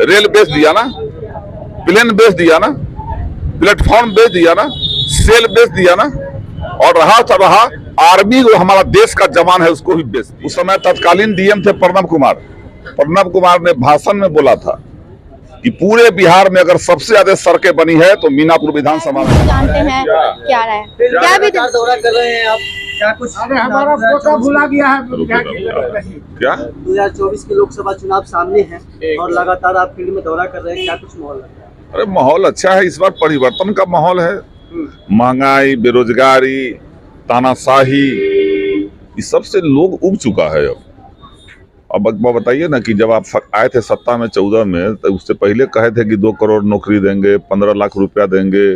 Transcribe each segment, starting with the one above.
Rail बेच दिया ना, प्लेन बेच दिया ना, प्लेटफॉर्म बेच दिया ना, सेल बेच दिया ना, और रहा आर्मी वो हमारा देश का जवान है उसको भी बेच दिया। उस समय तत्कालीन डीएम थे प्रणब कुमार ने भाषण में बोला था कि पूरे बिहार में अगर सबसे ज्यादा सड़कें बनी है तो मीनापुर विधानसभा में। जानते हैं क्या रहा है, क्या भी दौरा कर रहे हैं आप, क्या कुछ हमारा फोटो भुला गया है क्या 2024 के लोकसभा चुनाव सामने हैं और लगातार आप फील्ड में दौरा कर रहे हैं, क्या कुछ माहौल है? अरे माहौल अच्छा है, इस बार परिवर्तन का माहौल है। महंगाई, बेरोजगारी, तानाशाही, इस सब से लोग उब चुका है। अब बताइए ना कि जब आप आए थे सत्ता में 14 में, तो उससे पहले कहे थे कि 2 करोड़ नौकरी देंगे, 15 लाख रुपया देंगे।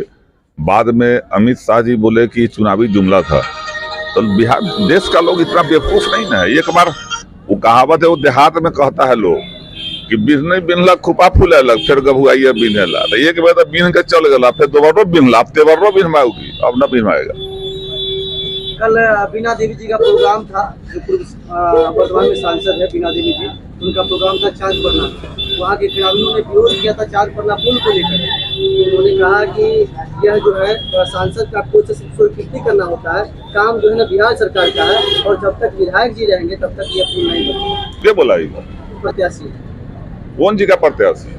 बाद में अमित शाह जी बोले कि चुनावी जुमला था। तो बिहार देश का लोग इतना बेवकूफ नहीं ना है। एक बार वो कहावत है, वो देहात में कहता है लोग कि बिन बिनला खुपा फूलेलक फिर गभुआइया बिनेला। तो एक बार तो बिन के चल गला, फिर दोबारा बिनला, अब तेवरो बिनवाओगी, अब न बिनवाएगा। कल बीना देवी जी का प्रोग्राम था, जो वर्तमान में सांसद है बीना देवी जी, उनका प्रोग्राम था चांद पन्ना। वहाँ के खिलाड़ियों ने विरोध किया था चांद पन्ना पुल को लेकर। उन्होंने कहा कि यह जो है सांसद का कोच से स्वीकृति करना होता है, काम जो है ना बिहार सरकार का है, और जब तक विधायक जी रहेंगे तब तक यह पुल नहीं बनेगा। क्या बोला प्रत्याशी कौन जी का प्रत्याशी?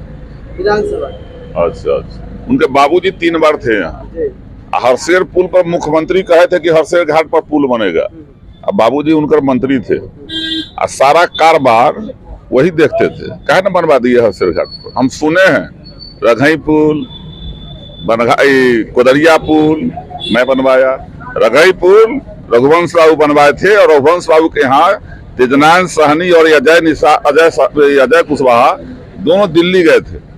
विधानसभा। अच्छा, उनके बाबूजी 3 बार थे यहाँ। हरसेर पुल पर मुख्यमंत्री कहे थे कि हरसेर घाट पर पुल बनेगा। अब बाबूजी उनकर मंत्री थे और सारा कारोबार वही देखते थे। काहे न बनवा दिए हरसेर घाट पर? हम सुने हैं रघई पुल, कोदरिया पुल मैं बनवाया, रघई पुल रघुवंश बाबू बनवाए थे, और रघुवंश बाबू के यहाँ तेजनारायण सहनी और अजय कुशवाहा दोनों दिल्ली गए थे।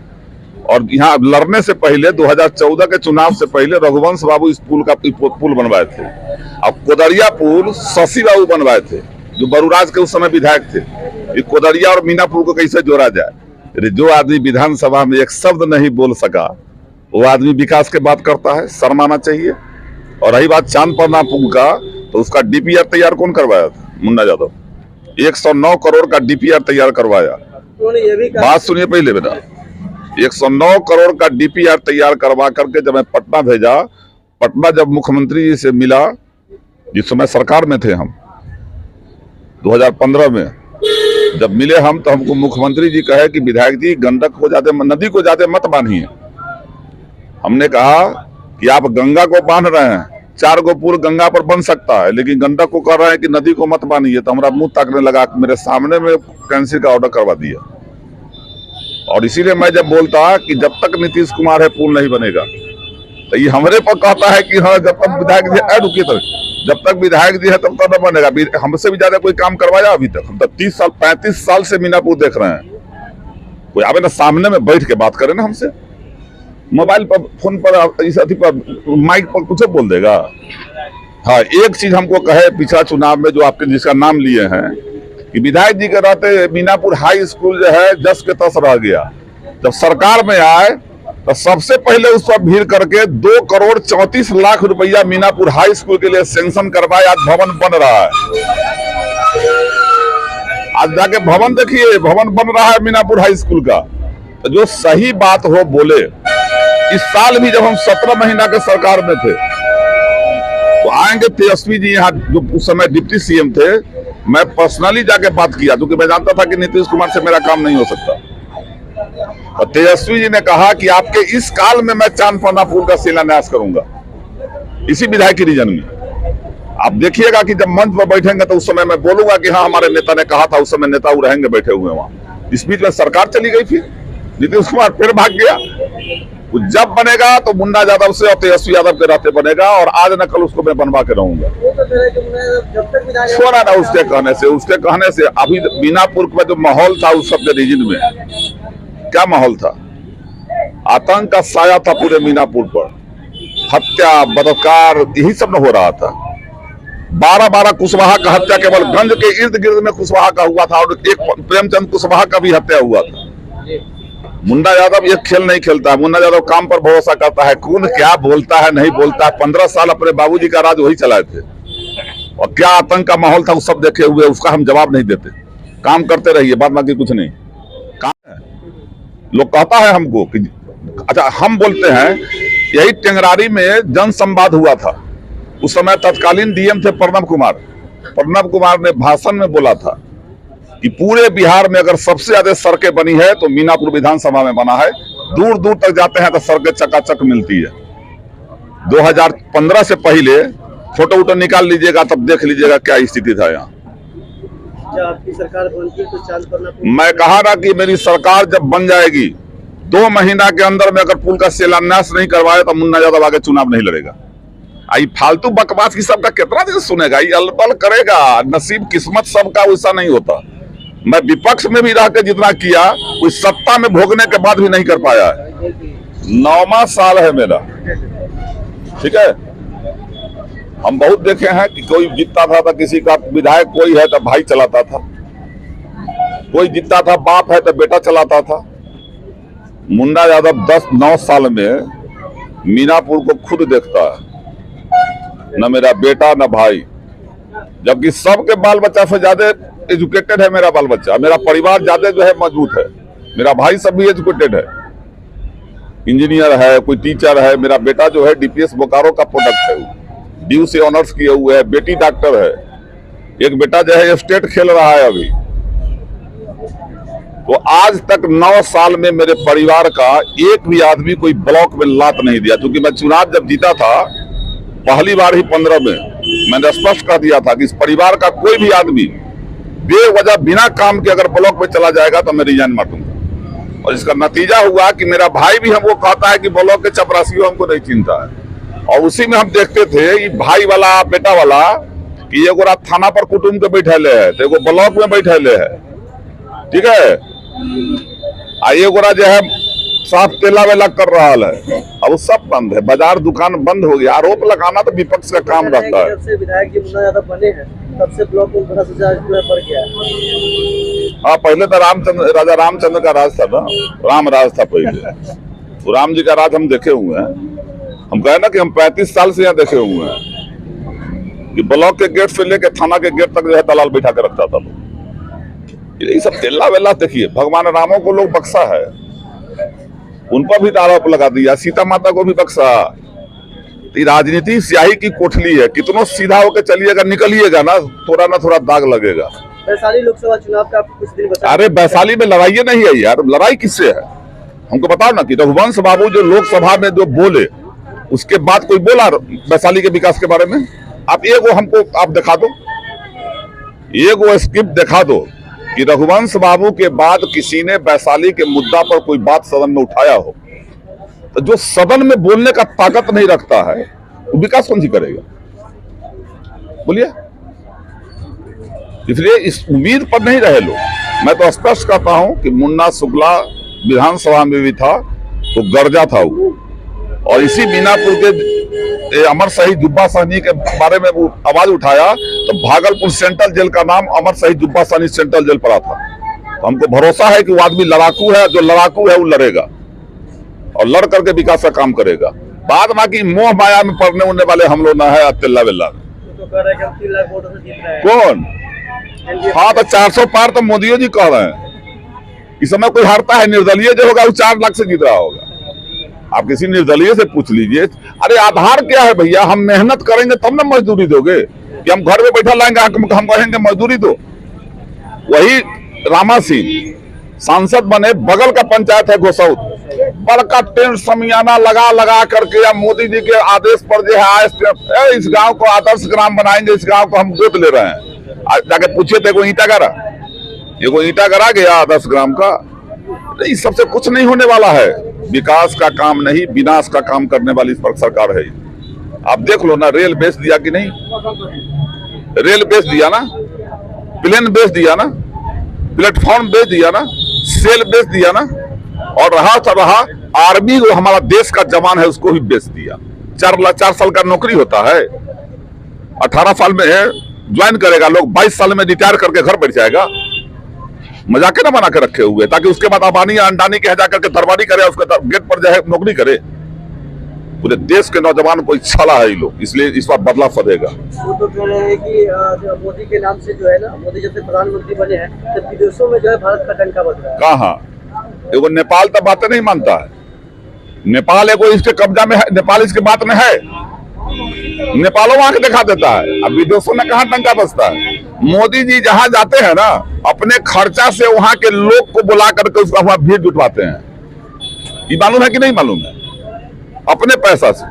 और यहाँ लड़ने से पहले 2014 के चुनाव से पहले रघुवंश बाबू इस पुल बनवाए थे। अब कोदरिया पुल शशि बाबू बनवाए थे, जो बरूराज के उस समय विधायक थे। ये कोदरिया और मीनापुर को कैसे जोड़ा जाए? जो आदमी विधानसभा में एक शब्द नहीं बोल सका, वो आदमी विकास के बात करता है, शर्माना चाहिए। और रही बात चांद पन्ना पुल का, तो उसका डीपीआर तैयार कौन करवाया था? मुन्ना यादव। 109 करोड़ का डीपीआर तैयार करवाया। बात सुनिए पहले बेटा, 109 करोड़ का डीपीआर तैयार करवा करके जब मैं पटना भेजा, पटना जब मुख्यमंत्री जी से मिला, जिस समय सरकार में थे हम 2015 में जब मिले हम, तो हमको मुख्यमंत्री जी कहे कि विधायक जी गंडक को जाते, नदी को जाते मत बांधिए। हमने कहा कि आप गंगा को बांध रहे हैं, 4 गो पुल गंगा पर बन सकता है, लेकिन गंडक को कर रहे हैं कि नदी को मत बांधिए। तो हमारा मुंह ताकने लगा, मेरे सामने में कैंसिल का ऑर्डर करवा दिया। और इसीलिए मैं जब बोलता कि जब तक नीतीश कुमार है पुल नहीं बनेगा, तो ये हमारे पर कहता है कि हाँ जब तक विधायक जी है, रुकिए, तो जब तक विधायक जी है तब तक न बनेगा। हमसे भी ज्यादा कोई काम करवाया अभी तक? हम तो 30 साल 35 साल से मीनापुर देख रहे हैं। कोई आवे ना सामने में बैठ के बात करे ना हमसे, मोबाइल पर, फोन पर, इस अति पर, माइक पर कुछ बोल देगा। हाँ, एक चीज हमको कहे पिछला चुनाव में, जो आपके जिसका नाम लिए हैं, कि विधायक जी के रहते मीनापुर हाई स्कूल जो है जस के तस रह गया। जब सरकार में आए तो सबसे पहले उस पर भीड़ करके 2 करोड़ 34 लाख रुपया मीनापुर हाई स्कूल के लिए सैंक्शन करवाया। आज भवन बन रहा है। आज जाके भवन देखिए, भवन बन रहा है मीनापुर हाई स्कूल का। तो जो सही बात हो बोले। इस साल भी जब हम 17 महीना के सरकार में थे, तो आएंगे तेजस्वी जी यहाँ, जो उस समय डिप्टी सीएम थे। मैं पर्सनली जाके बात किया, क्योंकि मैं जानता था कि नीतीश कुमार से मेरा काम नहीं हो सकता। और तेजस्वी जी ने कहा कि आपके इस काल में मैं चांद पन्ना पुल का शिलान्यास करूंगा, इसी विधायक की रीजन में। आप देखिएगा कि जब मंच पर बैठेंगे तो उस समय मैं बोलूंगा कि हाँ हमारे नेता ने कहा था। उस समय नेता रहेंगे बैठे हुए वहां। इस बीच में सरकार चली गई, फिर नीतीश कुमार फिर भाग गया। जब बनेगा तो मुन्ना यादव से और तेजस्वी यादव के रहते बनेगा, और आज न कल उसको मैं बनवा के रहूंगा। छोड़ा ना उसके कहने से। अभी मीनापुर में जो माहौल था उस सब के रीजन में क्या माहौल था? आतंक का साया था पूरे मीनापुर पर। हत्या, बलात्कार, यही सब न हो रहा था। 12 कुशवाहा का हत्या केवल गंज के इर्द गिर्द में कुशवाहा का हुआ था, और एक प्रेमचंद कुशवाहा का भी हत्या हुआ था। मुन्ना यादव ये खेल नहीं खेलता। मुन्ना यादव काम पर भरोसा करता है। कौन क्या बोलता है नहीं बोलता है। 15 साल अपने बाबूजी का राज वही चलाए थे, और क्या आतंक का माहौल था उस सब देखे हुए। उसका हम जवाब नहीं देते। काम करते रहिए, बाद बाकी कुछ नहीं। काम है लोग कहता है हमको कि अच्छा, हम बोलते हैं यही टेंगरारी में जन संवाद हुआ था। उस समय तत्कालीन डीएम थे प्रणब कुमार। प्रणब कुमार ने भाषण में बोला था कि पूरे बिहार में अगर सबसे ज्यादा सड़कें बनी है तो मीनापुर विधानसभा में बना है। दूर दूर तक जाते हैं तो सड़कें चकाचक मिलती है। 2015 से पहले फोटो वोटो निकाल लीजिएगा, तब देख लीजिएगा क्या स्थिति था यहाँ। क्या आपकी सरकार बनती तो चांद पर ना मैं कहा ना कि मेरी सरकार जब बन जाएगी 2 महीना के अंदर में अगर पुल का शिलान्यास नहीं करवाए तो मुन्ना यादव आगे चुनाव नहीं लड़ेगा। आई फालतू बकवास की सबका कितना दिन सुनेगा, ये अलबल करेगा। नसीब किस्मत सबका वैसा नहीं होता। मैं विपक्ष में भी रह के जितना किया कोई सत्ता में भोगने के बाद भी नहीं कर पाया है। 9वां साल है मेरा, ठीक है। हम बहुत देखे हैं कि कोई जीतता था तो किसी का विधायक कोई है तो भाई चलाता था, कोई जीतता था बाप है तो बेटा चलाता था। मुन्ना यादव 10-9 साल में मीनापुर को खुद देखता है, न मेरा बेटा न भाई, जबकि सबके बाल बच्चा से ज्यादा एजुकेटेड है मेरा बाल बच्चा। मेरा परिवार ज्यादा जो है मजबूत है। मेरा भाई सब भी एजुकेटेड है, इंजीनियर है, कोई टीचर है। मेरा बेटा जो है डीपीएस बोकारो का प्रोडक्ट है, ड्यू से ऑनर्स किए हुए है। बेटी डॉक्टर है। एक बेटा जो है स्टेट खेल रहा है अभी। तो आज तक 9 साल में मेरे परिवार का एक भी आदमी कोई ब्लॉक में लात नहीं दिया। क्योंकि मैं चुनाव जब जीता था पहली बार ही 15 में, मैंने स्पष्ट कर दिया था कि इस परिवार का कोई भी आदमी बेवजह बिना काम के अगर ब्लॉक में चला जाएगा तो मैं रिजाइन मार दूंगा। और इसका नतीजा हुआ कि मेरा भाई भी हमको कहता है कि ब्लॉक के चपरासियों हमको नहीं चिंता है। और उसी में हम देखते थे ये भाई वाला बेटा वाला कि एगो रात थाना पर कुटुंब के बैठे है तो एगो ब्लॉक में बैठे है, ठीक है। एगोरा जो है साफ तेला वेला कर रहा है। अब वो सब बंद है, बाजार दुकान बंद हो गया। आरोप लगाना तो विपक्ष का काम रहता है। जब से विधायक जी मुन्ना यादव बने हैं तब से ब्लॉक में बड़ा से बढ़ गया है। हाँ, पहले तो राजा रामचंद्र का राज था ना, राम राज था पहले। तो राम जी का राज हम देखे हुए हैं। हम कहे ना कि हम 35 साल से यहाँ देखे हुए हैं कि ब्लॉक के गेट से लेके थाना के गेट तक जो है दलाल बैठा के रखता था लोग। ये सब तेला वेला देखिए। भगवान रामों को लोग बख्शा है, उन पर भी आरोप लगा दिया, सीता माता को भी बख्शा। राजनीति स्याही की कोठली है, कितनों सीधा होकर चलिएगा निकलिएगा ना थोड़ा दाग लगेगा। वैशाली लोकसभा चुनाव का कुछ दिन बता। अरे वैशाली में लड़ाई नहीं है यार, लड़ाई किससे है हमको बताओ ना। कि रघुवंश बाबू जो लोकसभा में जो बोले उसके बाद कोई बोला वैशाली के विकास के बारे में? आप एगो हमको आप दिखा दो, एगो स्क्रिप्ट दिखा दो कि रघुवंश बाबू के बाद किसी ने वैशाली के मुद्दा पर कोई बात सदन में उठाया हो। तो जो सदन में बोलने का ताकत नहीं रखता है वो विकास कौन सी करेगा, बोलिए। इसलिए इस उम्मीद पर नहीं रहे लोग। मैं तो स्पष्ट कहता हूं कि मुन्ना शुक्ला विधानसभा में भी था तो गर्जा था वो। और इसी मीनापुर के अमर शहीद जुब्बा सहनी के बारे में वो आवाज उठाया तो भागलपुर सेंट्रल जेल का नाम अमर शहीद जुब्बा सहनी सेंट्रल जेल पड़ा था। तो हमको भरोसा है कि वो आदमी लड़ाकू है, जो लड़ाकू है वो लड़ेगा और लड़ करके विकास का काम करेगा। बाद बाकी मोह माया में पड़ने उड़ने वाले हम लोग ना है। अत्तेल्ला वेल्ला तो कह रहे हैं कि हम 3 लाख वोटों से जीत रहे हैं। कौन? हाँ, तो 400 पार तो मोदी जी कह रहे हैं। इस समय कोई हारता है, निर्दलीय जो होगा वो 4 लाख से जीत रहा होगा। आप किसी निर्दलीय से पूछ लीजिए। अरे आधार क्या है भैया? हम मेहनत करेंगे तब ना मजदूरी दोगे कि हम घर में बैठा लाएंगे हम कहेंगे मजदूरी दो। वही रामा सिंह सांसद बने, बगल का पंचायत है घोसौत, बड़का टेंट समियाना लगा करके या मोदी जी के आदेश पर जो है इस गांव को आदर्श ग्राम बनाएंगे, इस गांव को हम गोद ले रहे हैं। जाके पूछिए तो एगो ईंटा गरा गया आदर्श ग्राम का। इस सबसे कुछ नहीं होने वाला है। विकास का काम नहीं, विनाश का काम करने वाली इस पर सरकार है। आप देख लो ना, रेल बेच दिया कि नहीं? रेल बेच दिया ना, प्लेन बेच दिया ना, प्लेटफॉर्म बेच दिया ना, सेल बेच दिया ना। और रहा आर्मी जो हमारा देश का जवान है उसको भी बेच दिया। 4 साल का नौकरी होता है, 18 साल में ज्वाइन करेगा लोग, 22 साल में रिटायर करके घर बैठ जाएगा। मजाके ना बना के रखे हुए ताकि उसके बाद अबानी या अंडानी के जा करके दरबारी करे, उसके गेट पर जाए नौकरी करे। पूरे देश के नौजवान को इच्छा है ये लोग, इसलिए इस बार बदलाव फदेगा। वो तो कह रहे हैं कि मोदी के नाम से जो है ना, मोदी जब से प्रधानमंत्री बने हैं तो विदेशों में जो है भारत का डंका बज रहा है। कहाँ? एगो नेपाल तो बातें नहीं मानता है। नेपाल एगो इसके कब्जा में है, नेपाल इसके बात में है। नेपालों वहां के दिखा देता है। अब विदेशों में कहाँ टंका बसता है। मोदी जी जहां जाते हैं ना, अपने खर्चा से वहां के लोग को बुला करके उसका वहां भीड़ जुटवाते हैं। ये मालूम है कि नहीं मालूम है? अपने पैसा से,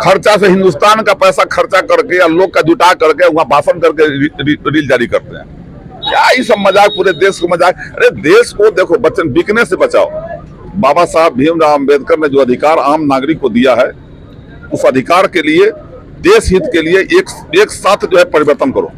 खर्चा से, हिंदुस्तान का पैसा खर्चा करके या लोग का जुटा करके वहां भाषण करके रील जारी करते हैं। क्या ये सब मजाक, पूरे देश को मजाक। अरे देश को देखो, बच्चन बिकने से बचाओ। बाबा साहब भीमराव अंबेडकर ने जो अधिकार आम नागरिक को दिया है, उस अधिकार के लिए, देश हित के लिए एक साथ जो है परिवर्तन करो।